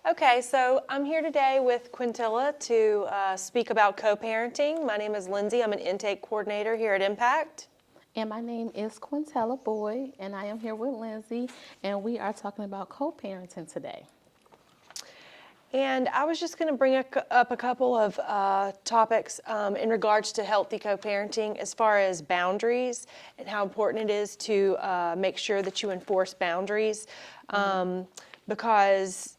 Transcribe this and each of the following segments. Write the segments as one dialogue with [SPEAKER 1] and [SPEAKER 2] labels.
[SPEAKER 1] Okay, so I'm here today with Quintella to speak about co-parenting. My name is Lindsey. I'm an intake coordinator here at Impact.
[SPEAKER 2] And my name is Quintella Boyd, and I am here with Lindsey, and we are talking about co-parenting today.
[SPEAKER 1] And I was just going to bring up a couple of topics in regards to healthy co-parenting as far as boundaries and how important it is to make sure that you enforce boundaries because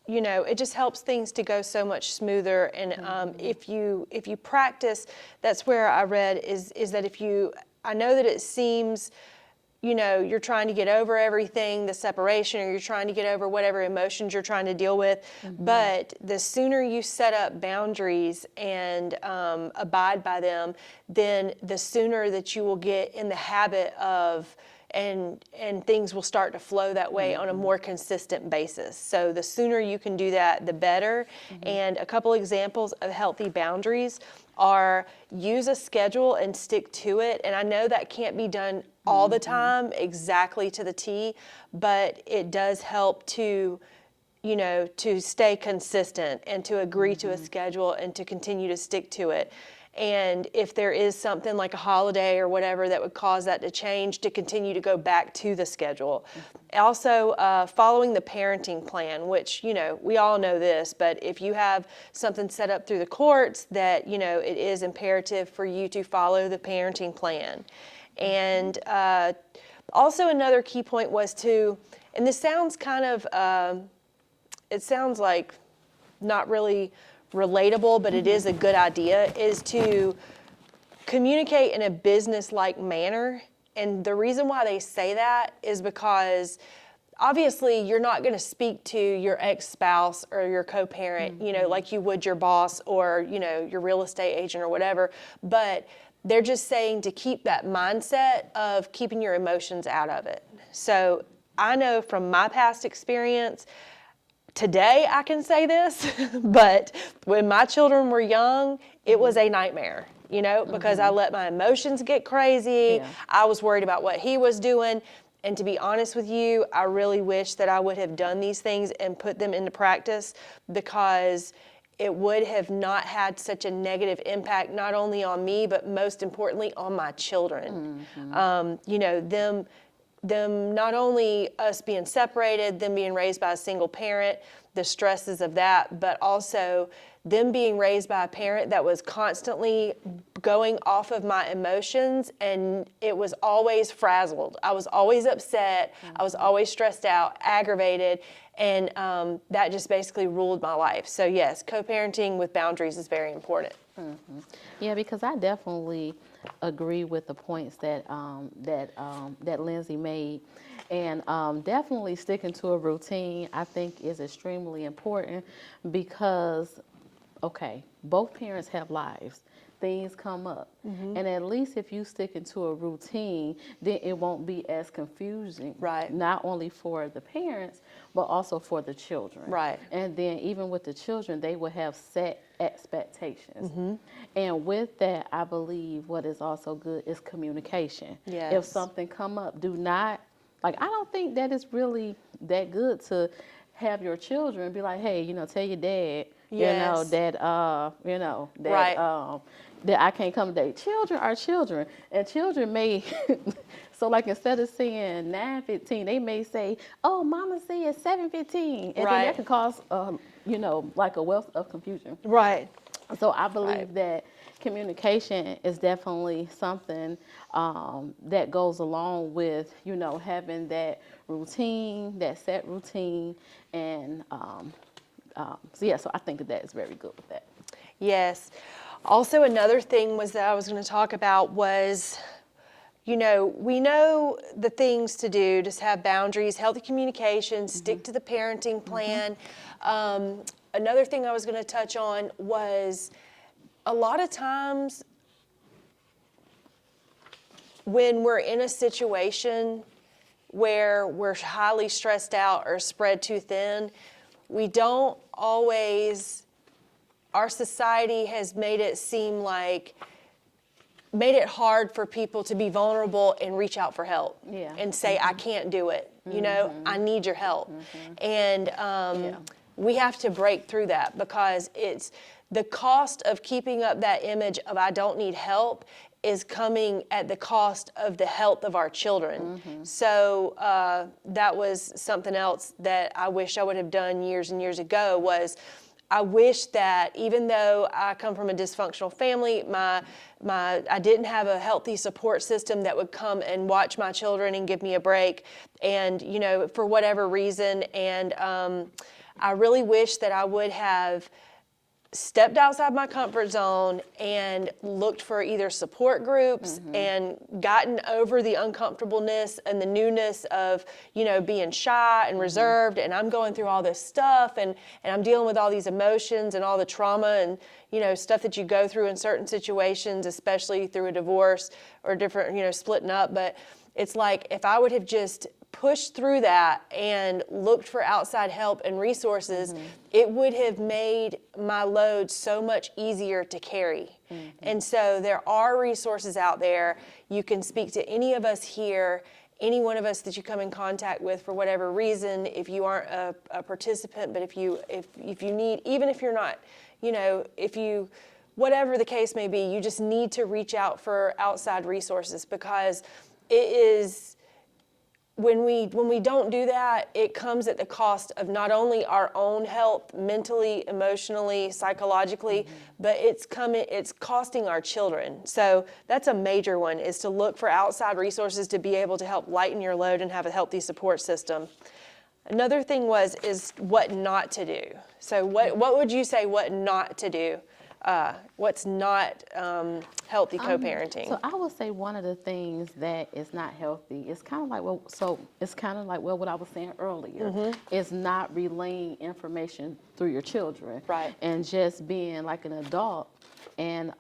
[SPEAKER 1] you know, it just helps things to go so much smoother. And if you practice, that's where I read is that I know that it seems, you know, you're trying to get over everything, the separation, or you're trying to get over whatever emotions you're trying to deal with. But the sooner you set up boundaries and abide by them, then the sooner that you will get in the habit of and things will start to flow that way on a more consistent basis. So the sooner you can do that, the better. And a couple examples of healthy boundaries are use a schedule and stick to it. And I know that can't be done all the time, exactly to the T, but it does help to, you know, to stay consistent and to agree to a schedule and to continue to stick to it. And if there is something like a holiday or whatever that would cause that to change, to continue to go back to the schedule. Also, following the parenting plan, which, you know, we all know this, but if you have something set up through the courts that, you know, it is imperative for you to follow the parenting plan. And also another key point was to, and this sounds kind of, it sounds like not really relatable, but it is a good idea, is to communicate in a business-like manner. And the reason why they say that is because obviously you're not going to speak to your ex-spouse or your co-parent, you know, like you would your boss or, you know, your real estate agent or whatever, but they're just saying to keep that mindset of keeping your emotions out of it. So I know from my past experience, today I can say this, but when my children were young, it was a nightmare, you know, because I let my emotions get crazy.
[SPEAKER 2] Yeah.
[SPEAKER 1] I was worried about what he was doing. And to be honest with you, I really wish that I would have done these things and put them into practice, because it would have not had such a negative impact, not only on me, but most importantly on my children. You know, them not only us being separated, them being raised by a single parent, the stresses of that, but also them being raised by a parent that was constantly going off of my emotions, and it was always frazzled. I was always upset. I was always stressed out, aggravated, and that just basically ruled my life. So yes, co-parenting with boundaries is very important.
[SPEAKER 2] Yeah, because I definitely agree with the points that that Lindsey made, and definitely sticking to a routine I think is extremely important, because okay, both parents have lives. Things come up. And at least if you stick into a routine, then it won't be as confusing.
[SPEAKER 1] Right.
[SPEAKER 2] Not only for the parents, but also for the children.
[SPEAKER 1] Right.
[SPEAKER 2] And then even with the children, they will have set expectations. And with that, I believe what is also good is communication.
[SPEAKER 1] Yes.
[SPEAKER 2] If something come up, do not, like, I don't think that it's really that good to have your children be like, hey, you know, tell your dad, you know,
[SPEAKER 1] Yes.
[SPEAKER 2] that, you know, that,
[SPEAKER 1] Right.
[SPEAKER 2] that I can't come today. Children are children, and children may, so like instead of saying 9:15, they may say, oh, mama said 7:15, and then
[SPEAKER 1] Right.
[SPEAKER 2] that can cause, you know, like a wealth of confusion.
[SPEAKER 1] Right.
[SPEAKER 2] So I believe that communication is definitely something that goes along with, you know, having that routine, that set routine, and so yeah, so I think that is very good with that.
[SPEAKER 1] Yes. Also, another thing was that I was going to talk about was, you know, we know the things to do, just have boundaries, healthy communication, stick to the parenting plan. Another thing I was going to touch on was a lot of times when we're in a situation where we're highly stressed out or spread too thin, we don't always, our society has made it seem like, made it hard for people to be vulnerable and reach out for help.
[SPEAKER 2] Yeah.
[SPEAKER 1] And say, I can't do it. You know, I need your help. And we have to break through that, because it's the cost of keeping up that image of I don't need help is coming at the cost of the health of our children. So that was something else that I wish I would have done years and years ago. Was I wish that, even though I come from a dysfunctional family, I didn't have a healthy support system that would come and watch my children and give me a break, and for whatever reason. And I really wish that I would have stepped outside my comfort zone and looked for either support groups and gotten over the uncomfortableness and the newness of, being shy and reserved, and I'm going through all this stuff, and I'm dealing with all these emotions and all the trauma and, stuff that you go through in certain situations, especially through a divorce or different, splitting up. But it's like, if I would have just pushed through that and looked for outside help and resources, it would have made my load so much easier to carry. And so there are resources out there. You can speak to any of us here, any one of us that you come in contact with for whatever reason, if you aren't a participant, but if you need, even if you're not, whatever the case may be, you just need to reach out for outside resources, because it is, when we don't do that, it comes at the cost of not only our own health, mentally, emotionally, psychologically, but it's costing our children. So that's a major one, is to look for outside resources to be able to help lighten your load and have a healthy support system. Another thing is what not to do. So what would you say what not to do? What's not healthy co-parenting?
[SPEAKER 2] So I would say one of the things that is not healthy is kind of like what I was saying earlier. Is not relaying information through your children,
[SPEAKER 1] Right.
[SPEAKER 2] And just being like an adult, and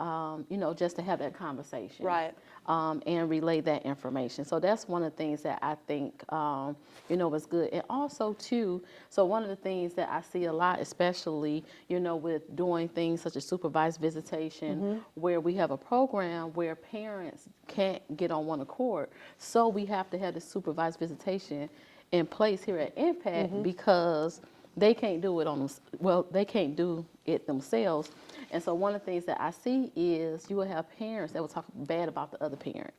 [SPEAKER 2] just to have that conversation,
[SPEAKER 1] Right.
[SPEAKER 2] And relay that information. So that's one of the things that I think is good. And also too, so one of the things that I see a lot, especially with doing things such as supervised visitation, where we have a program where parents can't get on one accord, so we have to have the supervised visitation in place here at Impact, because they can't do it they can't do it themselves. And so one of the things that I see is you will have parents that will talk bad about the other parent.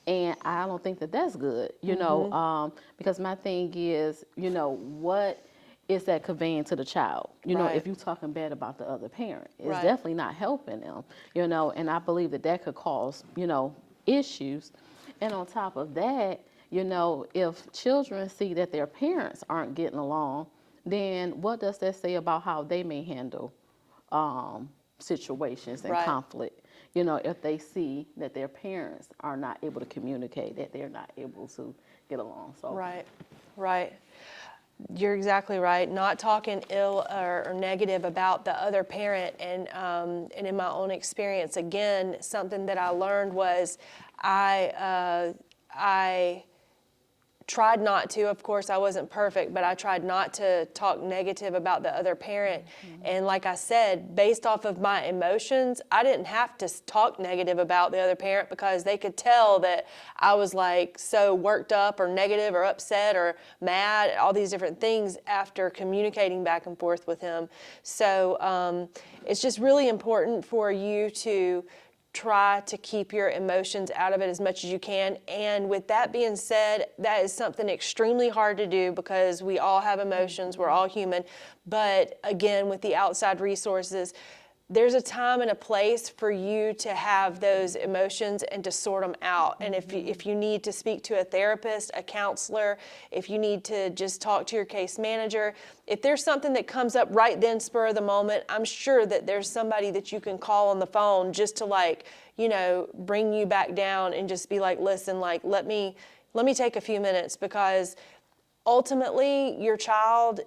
[SPEAKER 2] And I don't think that that's good, because my thing is, what is that conveying to the child?
[SPEAKER 1] Right.
[SPEAKER 2] If you're talking bad about the other parent, it's
[SPEAKER 1] Right.
[SPEAKER 2] definitely not helping them, and I believe that could cause, issues. And on top of that, if children see that their parents aren't getting along, then what does that say about how they may handle situations and
[SPEAKER 1] Right.
[SPEAKER 2] conflict? If they see that their parents are not able to communicate, that they're not able to get along. So
[SPEAKER 1] Right. You're exactly right. Not talking ill or negative about the other parent. And in my own experience, again, something that I learned was I tried not to. Of course, I wasn't perfect, but I tried not to talk negative about the other parent. And like I said, based off of my emotions, I didn't have to talk negative about the other parent, because they could tell that I was like so worked up or negative or upset or mad, all these different things after communicating back and forth with him. So it's just really important for you to try to keep your emotions out of it as much as you can. And with that being said, that is something extremely hard to do, because we all have emotions, we're all human. But again, with the outside resources, there's a time and a place for you to have those emotions and to sort them out. And if you need to speak to a therapist, a counselor, if you need to just talk to your case manager, if there's something that comes up right then, spur of the moment, I'm sure that there's somebody that you can call on the phone just to bring you back down and just be like, listen, let me take a few minutes, because ultimately your child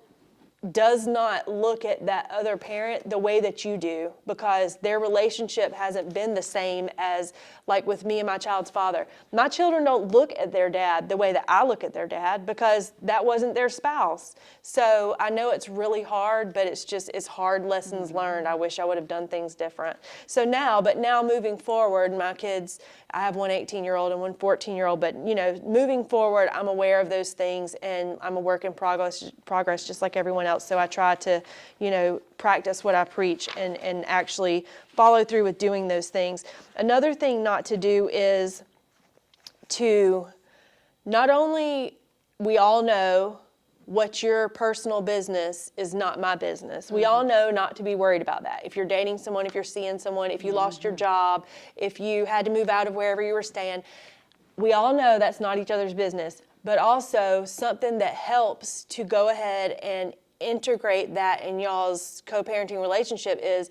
[SPEAKER 1] does not look at that other parent the way that you do, because their relationship hasn't been the same as like with me and my child's father. My children don't look at their dad the way that I look at their dad, because that wasn't their spouse. So I know it's really hard, but it's hard lessons learned. I wish I would have done things different. So now moving forward, my kids, I have one 18-year-old and one 14-year-old, but moving forward, I'm aware of those things, and I'm a work in progress just like everyone else. So I try to, practice what I preach and actually follow through with doing those things. Another thing not to do is to not only, we all know what's your personal business is not my business. We all know not to be worried about that. If you're dating someone, if you're seeing someone, if you lost your job, if you had to move out of wherever you were staying, we all know that's not each other's business. But also something that helps to go ahead and integrate that in y'all's co-parenting relationship is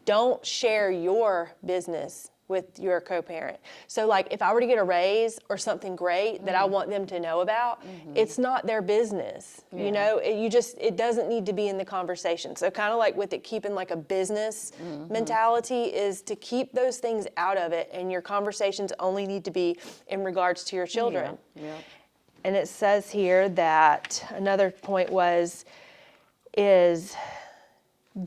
[SPEAKER 1] don't share your business with your co-parent. So like if I were to get a raise or something great that I want them to know about, it's not their business. It doesn't need to be in the conversation. So kind of like with it keeping like a business mentality is to keep those things out of it, and your conversations only need to be in regards to your children.
[SPEAKER 2] Yeah.
[SPEAKER 1] And it says here that another point is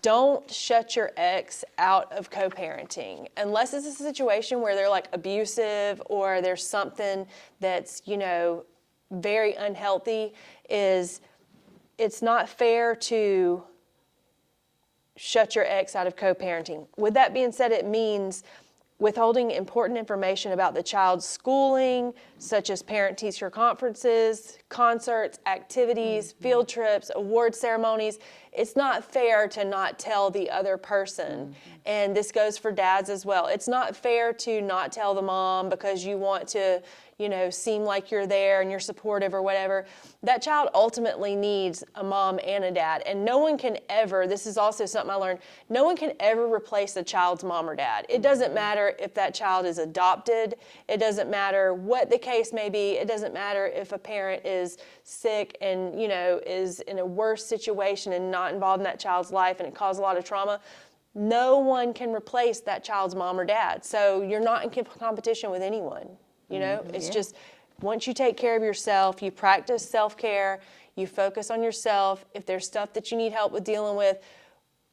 [SPEAKER 1] don't shut your ex out of co-parenting unless it's a situation where they're like abusive or there's something that's, very unhealthy. It's not fair to shut your ex out of co-parenting. With that being said, it means withholding important information about the child's schooling, such as parent-teacher conferences, concerts, activities, field trips, award ceremonies. It's not fair to not tell the other person. And this goes for dads as well. It's not fair to not tell the mom because you want to, seem like you're there and you're supportive or whatever. That child ultimately needs a mom and a dad. And no one can ever, this is also something I learned, no one can ever replace a child's mom or dad. It doesn't matter if that child is adopted. It doesn't matter what the case may be. It doesn't matter if a parent is sick and, is in a worse situation and not involved in that child's life and it caused a lot of trauma. No one can replace that child's mom or dad. So you're not in competition with anyone. It's just once you take care of yourself, you practice self-care, you focus on yourself. If there's stuff that you need help with dealing with,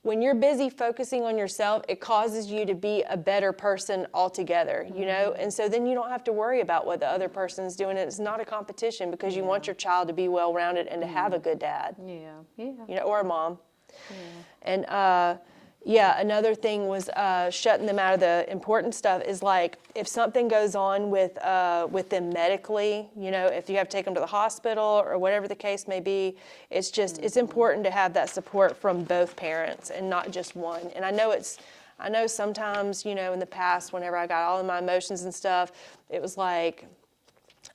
[SPEAKER 1] when you're busy focusing on yourself, it causes you to be a better person altogether, And so then you don't have to worry about what the other person's doing. It's not a competition because you want your child to be well-rounded and to have a good dad. Or a mom. And another thing was shutting them out of the important stuff is like if something goes on with them medically, if you have to take them to the hospital or whatever the case may be, it's just it's important to have that support from both parents and not just one. And I know sometimes, in the past, whenever I got all of my emotions and stuff, it was like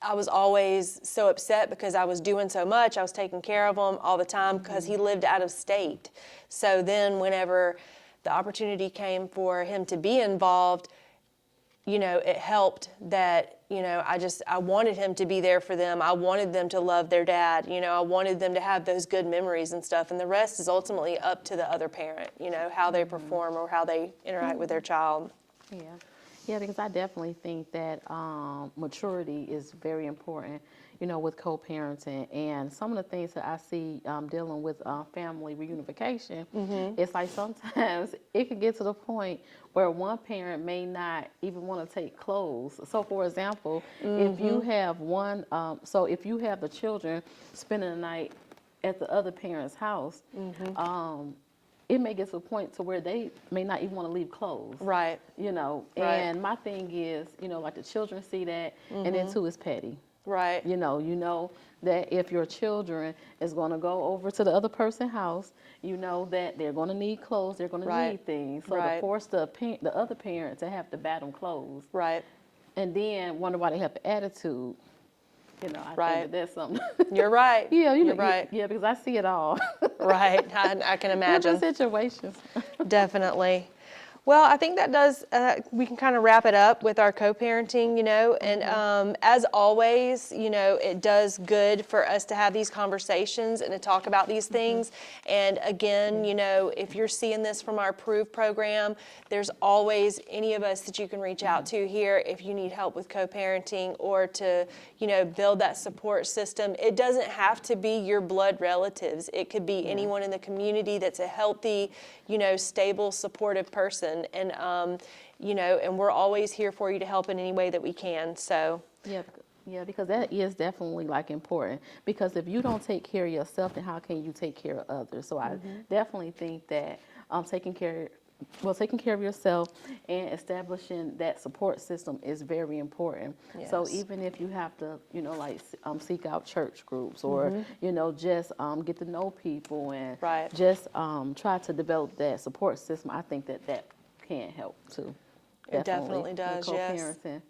[SPEAKER 1] I was always so upset because I was doing so much. I was taking care of him all the time because he lived out of state. So then whenever the opportunity came for him to be involved, it helped that, I wanted him to be there for them. I wanted them to love their dad. I wanted them to have those good memories and stuff. And the rest is ultimately up to the other parent, how they perform or how they interact with their child.
[SPEAKER 2] Yeah, because I definitely think that maturity is very important, with co-parenting. And some of the things that I see dealing with family reunification, it's like sometimes it can get to the point where one parent may not even want to take clothes. So, for example, if you have if you have the children spending the night at the other parent's house, it may get to a point to where they may not even want to leave clothes.
[SPEAKER 1] Right.
[SPEAKER 2] And my thing is, like the children see that, and then too, it's petty.
[SPEAKER 1] Right.
[SPEAKER 2] You know that if your children is going to go over to the other person's house, that they're going to need clothes, they're going to need things. So to force the other parent to have to buy them clothes. Right. And then wonder why they have the attitude. I think that that's something.
[SPEAKER 1] You're right.
[SPEAKER 2] You're
[SPEAKER 1] right.
[SPEAKER 2] Yeah, because I see it all.
[SPEAKER 1] Right. I can imagine.
[SPEAKER 2] Different situations.
[SPEAKER 1] Definitely. Well, I think that does, we can kind of wrap it up with our co-parenting, and as always, it does good for us to have these conversations and to talk about these things. And again, if you're seeing this from our Prove program, there's always any of us that you can reach out to here if you need help with co-parenting or to, build that support system. It doesn't have to be your blood relatives. It could be anyone in the community that's a healthy, stable, supportive person. And, and we're always here for you to help in any way that we can. So,
[SPEAKER 2] Yeah, because that is definitely like important. Because if you don't take care of yourself, then how can you take care of others? So I definitely think that taking care of yourself and establishing that support system is very important. So
[SPEAKER 1] Yes.
[SPEAKER 2] even if you have to, like seek out church groups or, just get to know people and
[SPEAKER 1] Right.
[SPEAKER 2] just try to develop that support system, I think that can help too.
[SPEAKER 1] It definitely does,
[SPEAKER 2] with
[SPEAKER 1] yes.
[SPEAKER 2] co-parenting.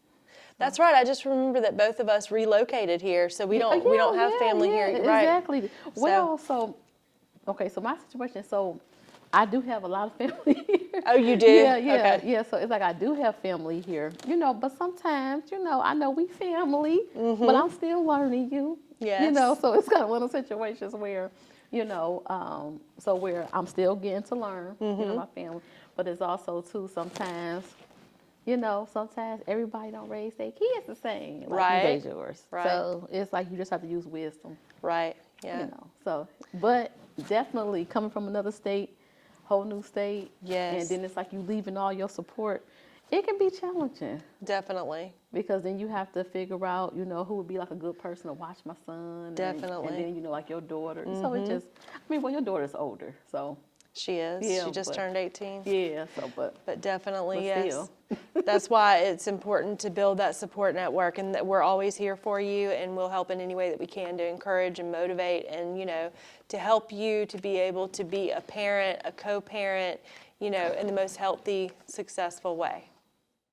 [SPEAKER 1] That's right. I just remember that both of us relocated here, so we don't have family here. Right.
[SPEAKER 2] Exactly. Well, so my situation. So I do have a lot of family here.
[SPEAKER 1] Oh, you do?
[SPEAKER 2] Yeah,
[SPEAKER 1] Okay.
[SPEAKER 2] yeah. So it's like I do have family here, but sometimes, I know we family, but I'm still learning you.
[SPEAKER 1] Yes.
[SPEAKER 2] So it's kind of one of those situations where, so where I'm still getting to learn, my family, but it's also too sometimes. Sometimes everybody don't raise their kids the same, like you raise yours.
[SPEAKER 1] Right.
[SPEAKER 2] So it's like you just have to use wisdom.
[SPEAKER 1] Right. Yeah.
[SPEAKER 2] So, but definitely coming from another state, whole new state,
[SPEAKER 1] Yes.
[SPEAKER 2] and then it's like you leaving all your support. It can be challenging
[SPEAKER 1] Definitely.
[SPEAKER 2] because then you have to figure out, who would be like a good person to watch my son.
[SPEAKER 1] Definitely.
[SPEAKER 2] And then, like your daughter. So it just, your daughter's older, so.
[SPEAKER 1] She is.
[SPEAKER 2] Yeah,
[SPEAKER 1] She just turned 18.
[SPEAKER 2] Yeah, so, but
[SPEAKER 1] definitely, yes.
[SPEAKER 2] still.
[SPEAKER 1] That's why it's important to build that support network, and that we're always here for you, and we'll help in any way that we can to encourage and motivate and, to help you to be able to be a parent, a co-parent, in the most healthy, successful way.